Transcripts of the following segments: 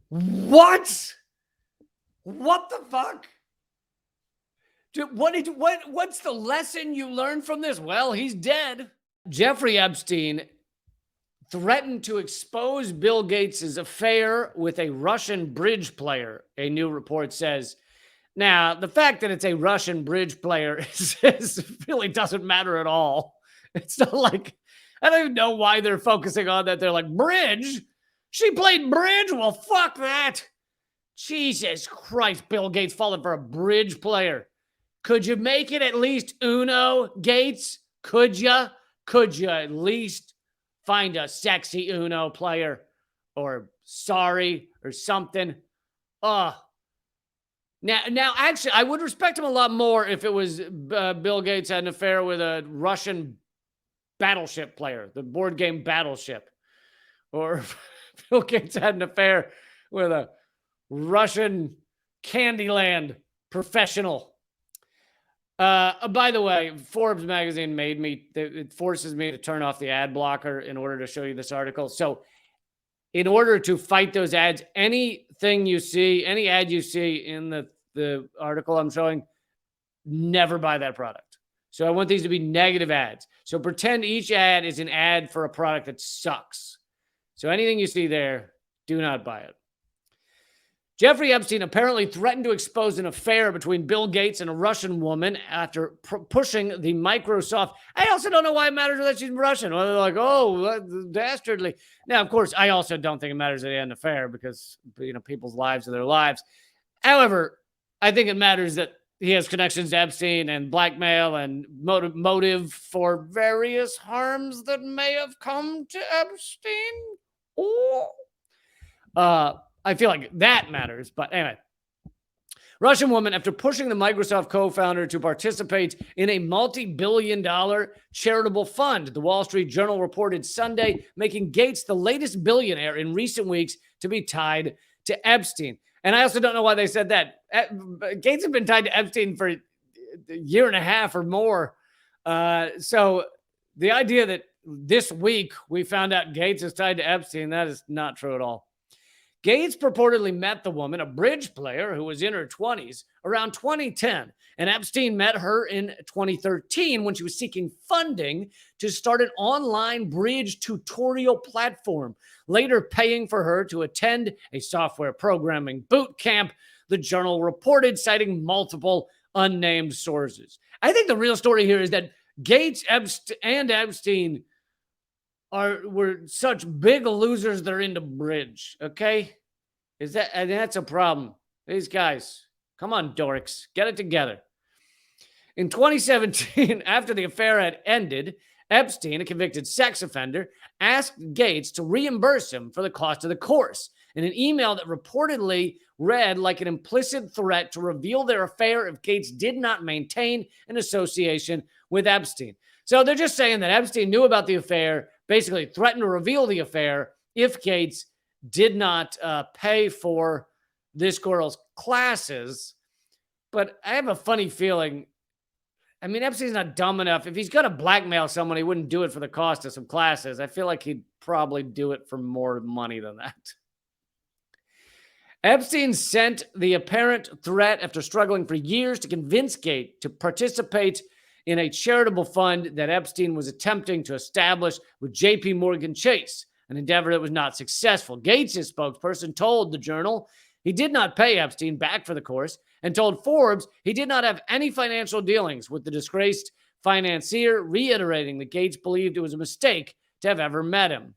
What? What the fuck? Dude, what's the lesson you learned from this? Well, he's dead. Jeffrey Epstein threatened to expose Bill Gates' affair with a Russian bridge player, a new report says. Now, the fact that it's a Russian bridge player really doesn't matter at all. It's not like, I don't even know why they're focusing on that. They're like, bridge? She played bridge? Well, fuck that. Jesus Christ, Bill Gates falling for a bridge player. Could you make it at least Uno, Gates? Could you? Could you at least find a sexy Uno player or sorry or something? Now, actually, I would respect him a lot more if it was Bill Gates had an affair with a Russian battleship player, the board game Battleship, or Bill Gates had an affair with a Russian Candyland professional. By the way, Forbes magazine it forces me to turn off the ad blocker in order to show you this article. So in order to fight those ads, anything you see, any ad you see in the article I'm showing, never buy that product. So I want these to be negative ads. So pretend each ad is an ad for a product that sucks. So anything you see there, do not buy it. Jeffrey Epstein apparently threatened to expose an affair between Bill Gates and a Russian woman after pushing the Microsoft. I also don't know why it matters that she's Russian. Well, they're like, oh, dastardly. Now, of course, I also don't think it matters that he had an affair because, people's lives are their lives. However, I think it matters that he has connections to Epstein and blackmail and motive for various harms that may have come to Epstein. I feel like that matters, but anyway. Russian woman, after pushing the Microsoft co-founder to participate in a multi-billion-dollar charitable fund, the Wall Street Journal reported Sunday, making Gates the latest billionaire in recent weeks to be tied to Epstein. And I also don't know why they said that. Gates had been tied to Epstein for a year and a half or more. So the idea that this week we found out Gates is tied to Epstein, that is not true at all. Gates purportedly met the woman, a bridge player who was in her 20s, around 2010. And Epstein met her in 2013 when she was seeking funding to start an online bridge tutorial platform, later paying for her to attend a software programming boot camp, the Journal reported, citing multiple unnamed sources. I think the real story here is that Gates and Epstein were such big losers they're into bridge, okay? That's a problem. These guys, come on, dorks, get it together. In 2017, after the affair had ended, Epstein, a convicted sex offender, asked Gates to reimburse him for the cost of the course in an email that reportedly read like an implicit threat to reveal their affair if Gates did not maintain an association with Epstein. So they're just saying that Epstein knew about the affair, basically threatened to reveal the affair if Gates did not pay for this girl's classes. But I have a funny feeling, Epstein's not dumb enough. If he's going to blackmail someone, he wouldn't do it for the cost of some classes. I feel like he'd probably do it for more money than that. Epstein sent the apparent threat after struggling for years to convince Gates to participate in a charitable fund that Epstein was attempting to establish with J.P. Morgan Chase, an endeavor that was not successful. Gates' spokesperson told the Journal he did not pay Epstein back for the course and told Forbes he did not have any financial dealings with the disgraced financier, reiterating that Gates believed it was a mistake to have ever met him.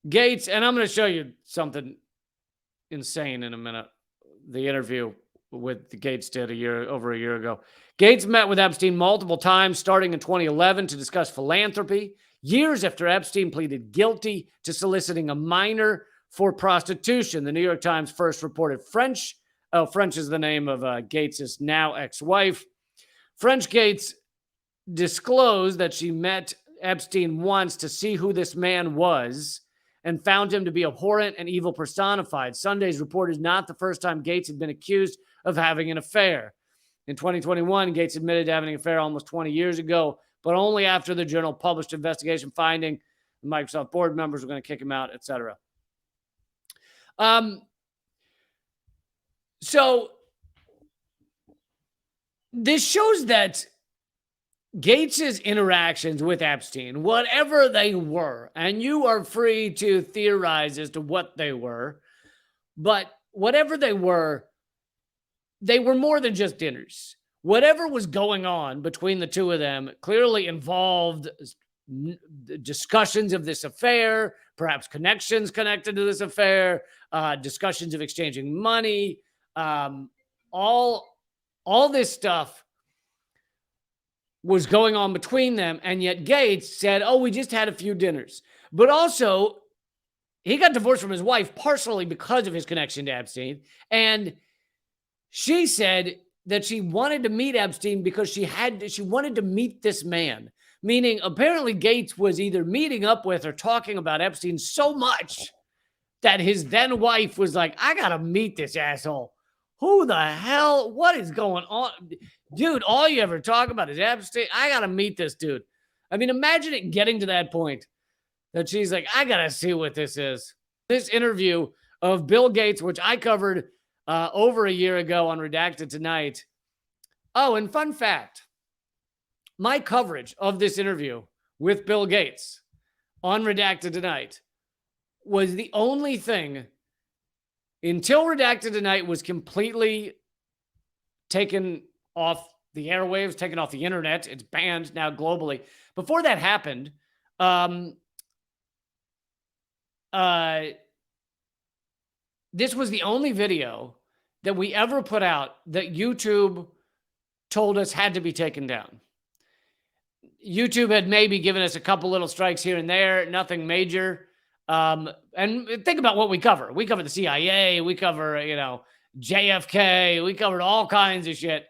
Gates, and I'm going to show you something insane in a minute, the interview with Gates did over a year ago. Gates met with Epstein multiple times, starting in 2011 to discuss philanthropy, years after Epstein pleaded guilty to soliciting a minor for prostitution. The New York Times first reported French is the name of Gates' now ex-wife. French Gates disclosed that she met Epstein once to see who this man was and found him to be abhorrent and evil personified. Sunday's report is not the first time Gates had been accused of having an affair. In 2021, Gates admitted to having an affair almost 20 years ago, but only after the Journal published an investigation finding the Microsoft board members were going to kick him out, etc. So this shows that Gates's interactions with Epstein, whatever they were, and you are free to theorize as to what they were, but whatever they were more than just dinners. Whatever was going on between the two of them clearly involved discussions of this affair, perhaps connections connected to this affair, discussions of exchanging money, all this stuff was going on between them. And yet Gates said, oh, we just had a few dinners. But also, he got divorced from his wife partially because of his connection to Epstein. And she said that she wanted to meet Epstein because she wanted to meet this man. Meaning, apparently Gates was either meeting up with or talking about Epstein so much that his then wife was like, I got to meet this asshole. Who the hell? What is going on? Dude, all you ever talk about is Epstein. I got to meet this dude. I mean, imagine it getting to that point that she's like, I got to see what this is. This interview of Bill Gates, which I covered over a year ago on Redacted Tonight. Oh, and fun fact, my coverage of this interview with Bill Gates on Redacted Tonight was the only thing until Redacted Tonight was completely taken off the airwaves, taken off the internet. It's banned now globally. Before that happened, this was the only video that we ever put out that YouTube told us had to be taken down. YouTube had maybe given us a couple little strikes here and there, nothing major. And think about what we cover. We cover the CIA. We cover, JFK. We covered all kinds of shit.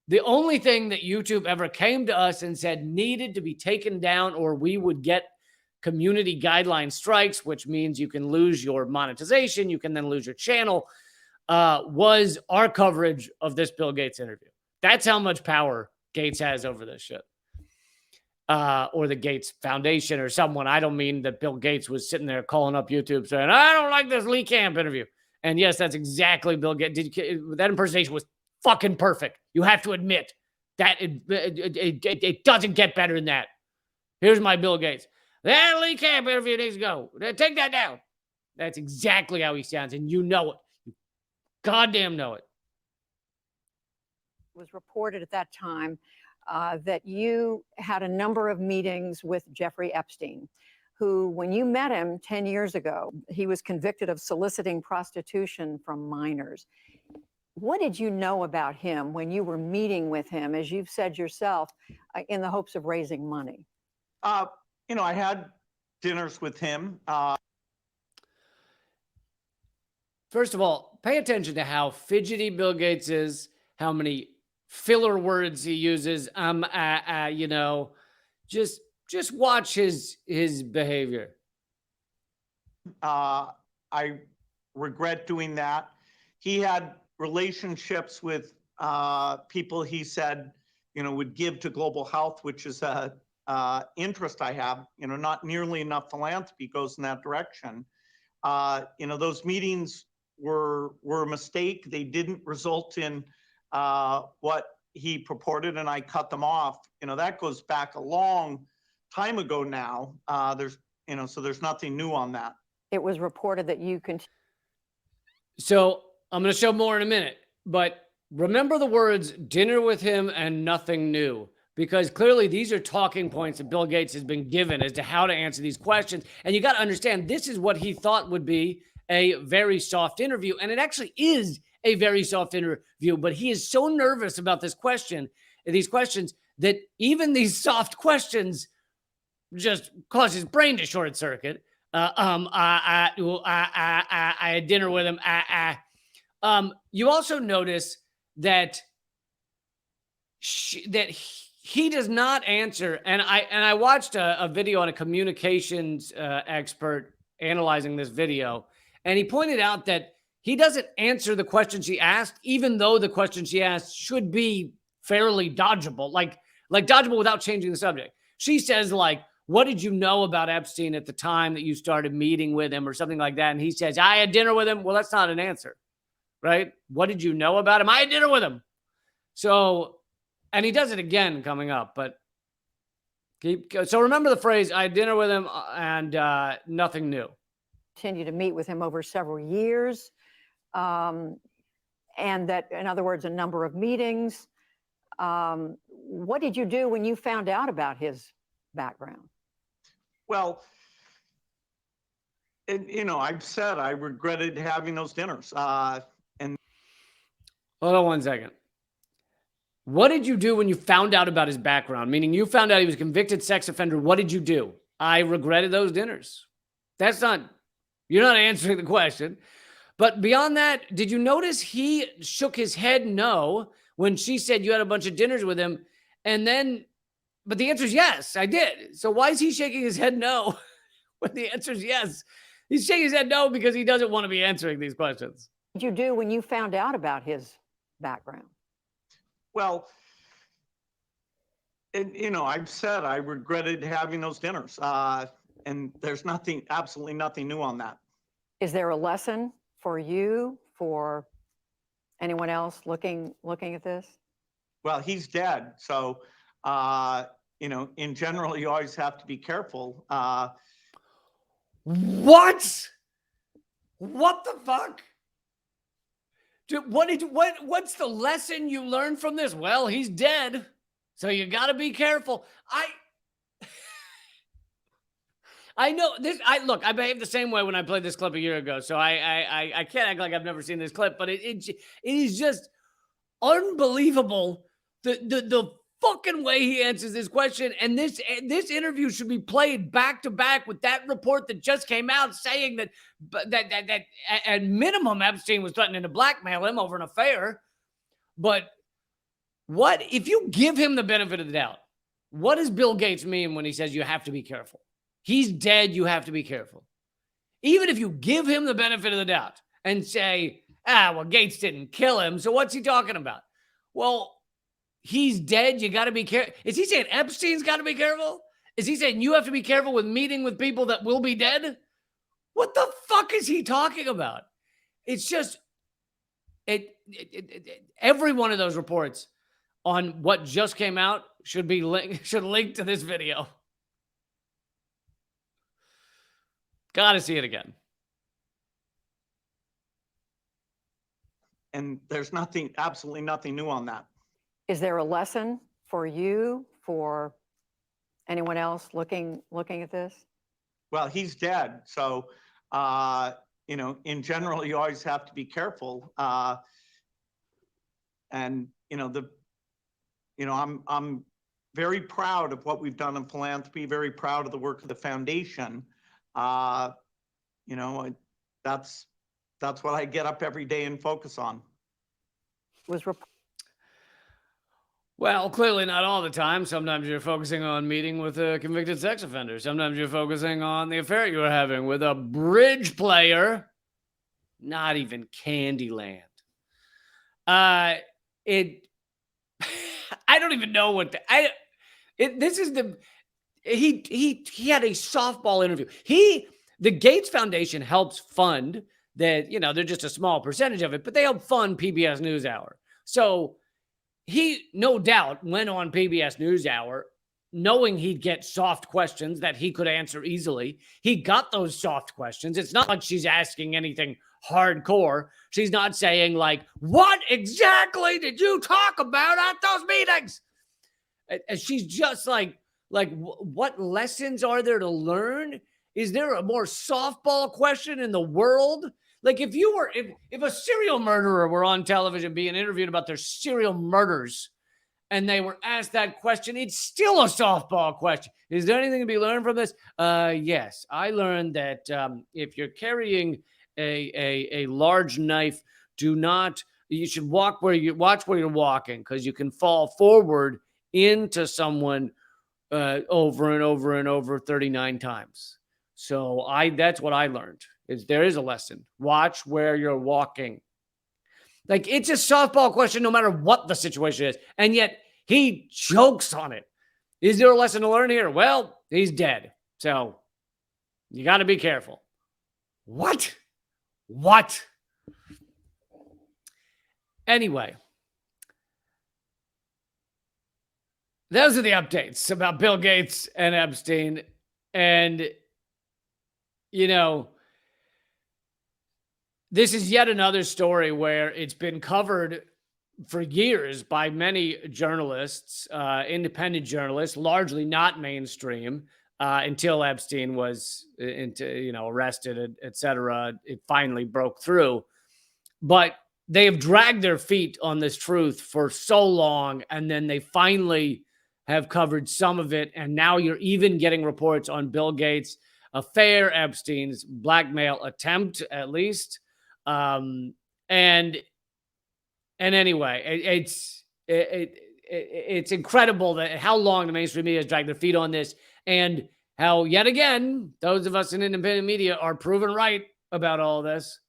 The only thing that YouTube ever came to us and said needed to be taken down or we would get community guideline strikes, which means you can lose your monetization, you can then lose your channel, was our coverage of this Bill Gates interview. That's how much power Gates has over this shit. Or the Gates Foundation or someone. I don't mean that Bill Gates was sitting there calling up YouTube saying, I don't like this Lee Camp interview. And yes, that's exactly Bill Gates. That impersonation was fucking perfect. You have to admit that it doesn't get better than that. Here's my Bill Gates. That Lee Camp interview needs to go. Take that down. That's exactly how he sounds, and you know it. You goddamn know it. It was reported at that time that you had a number of meetings with Jeffrey Epstein, who, when you met him 10 years ago, he was convicted of soliciting prostitution from minors. What did you know about him when you were meeting with him, as you've said yourself, in the hopes of raising money? I had dinners with him. First of all, pay attention to how fidgety Bill Gates is, how many filler words he uses. Just watch his behavior. I regret doing that. He had relationships with people he said, would give to global health, which is a interest I have. Not nearly enough philanthropy goes in that direction. Those meetings were a mistake. They didn't result in what he purported, and I cut them off. That goes back a long time ago now. So there's nothing new on that. It was reported that you So I'm going to show more in a minute, but remember the words dinner with him and nothing new, because clearly these are talking points that Bill Gates has been given as to how to answer these questions. And you got to understand, this is what he thought would be a very soft interview. And it actually is a very soft interview, but he is so nervous about these questions, that even these soft questions just cause his brain to short circuit. I had dinner with him. You also notice that he does not answer. And I watched a video on a communications expert analyzing this video, and he pointed out that he doesn't answer the question she asked, even though the question she asked should be fairly dodgeable, like dodgeable without changing the subject. She says, like, what did you know about Epstein at the time that you started meeting with him or something like that? And he says, I had dinner with him. Well, that's not an answer, right? What did you know about him? I had dinner with him. So, and he does it again coming up, but so remember the phrase, I had dinner with him and nothing new. Continue to meet with him over several years. And that, in other words, a number of meetings. What did you do when you found out about his background? Well, I've said I regretted having those dinners. And hold on one second. What did you do when you found out about his background? Meaning you found out he was a convicted sex offender. What did you do? I regretted those dinners. You're not answering the question. But beyond that, did you notice he shook his head no when she said you had a bunch of dinners with him? But the answer is yes, I did. So why is he shaking his head no when the answer is yes? He's shaking his head no because he doesn't want to be answering these questions. What did you do when you found out about his background? Well, I've said I regretted having those dinners. And there's absolutely nothing new on that. Is there a lesson for you, for anyone else looking at this? Well, he's dead. So, in general, you always have to be careful. What? What the fuck? Dude, what's the lesson you learned from this? Well, he's dead. So you got to be careful. I know this. I behaved the same way when I played this clip a year ago. So I can't act like I've never seen this clip, but it is just unbelievable. The fucking way he answers this question. And this interview should be played back to back with that report that just came out saying that at minimum Epstein was threatening to blackmail him over an affair. But what if you give him the benefit of the doubt? What does Bill Gates mean when he says you have to be careful? He's dead. You have to be careful. Even if you give him the benefit of the doubt and say, well, Gates didn't kill him. So what's he talking about? Well, he's dead. You got to be careful. Is he saying Epstein's got to be careful? Is he saying you have to be careful with meeting with people that will be dead? What the fuck is he talking about? It's just, every one of those reports on what just came out should link to this video. Got to see it again. And there's absolutely nothing new on that. Is there a lesson for you, for anyone else looking at this? Well, he's dead. So, in general, you always have to be careful. I'm very proud of what we've done in philanthropy, very proud of the work of the foundation. That's what I get up every day and focus on. Well, clearly not all the time. Sometimes you're focusing on meeting with a convicted sex offender. Sometimes you're focusing on the affair you were having with a bridge player. Not even Candyland. I don't even know what he had a softball interview. The Gates Foundation helps fund that, they're just a small percentage of it, but they help fund PBS NewsHour. So he, no doubt, went on PBS NewsHour knowing he'd get soft questions that he could answer easily. He got those soft questions. It's not like she's asking anything hardcore. She's not saying like, what exactly did you talk about at those meetings? And she's just like, what lessons are there to learn? Is there a more softball question in the world? Like if a serial murderer were on television being interviewed about their serial murders and they were asked that question, it's still a softball question. Is there anything to be learned from this? Yes, I learned that if you're carrying a large knife, you should watch where you're walking, because you can fall forward into someone over and over and over 39 times. So that's what I learned. There is a lesson. Watch where you're walking. Like, it's a softball question no matter what the situation is. And yet he jokes on it. Is there a lesson to learn here? Well, He's dead. So you got to be careful. What? Anyway, those are the updates about Bill Gates and Epstein. And, you know, this is yet another story where it's been covered for years by many journalists, independent journalists, largely not mainstream, until Epstein was arrested, et cetera. It finally broke through. But they have dragged their feet on this truth for so long, and then they finally have covered some of it. And now you're even getting reports on Bill Gates' affair, Epstein's blackmail attempt, at least. And anyway, it's incredible that how long the mainstream media has dragged their feet on this, and how yet again those of us in independent media are proven right about all this.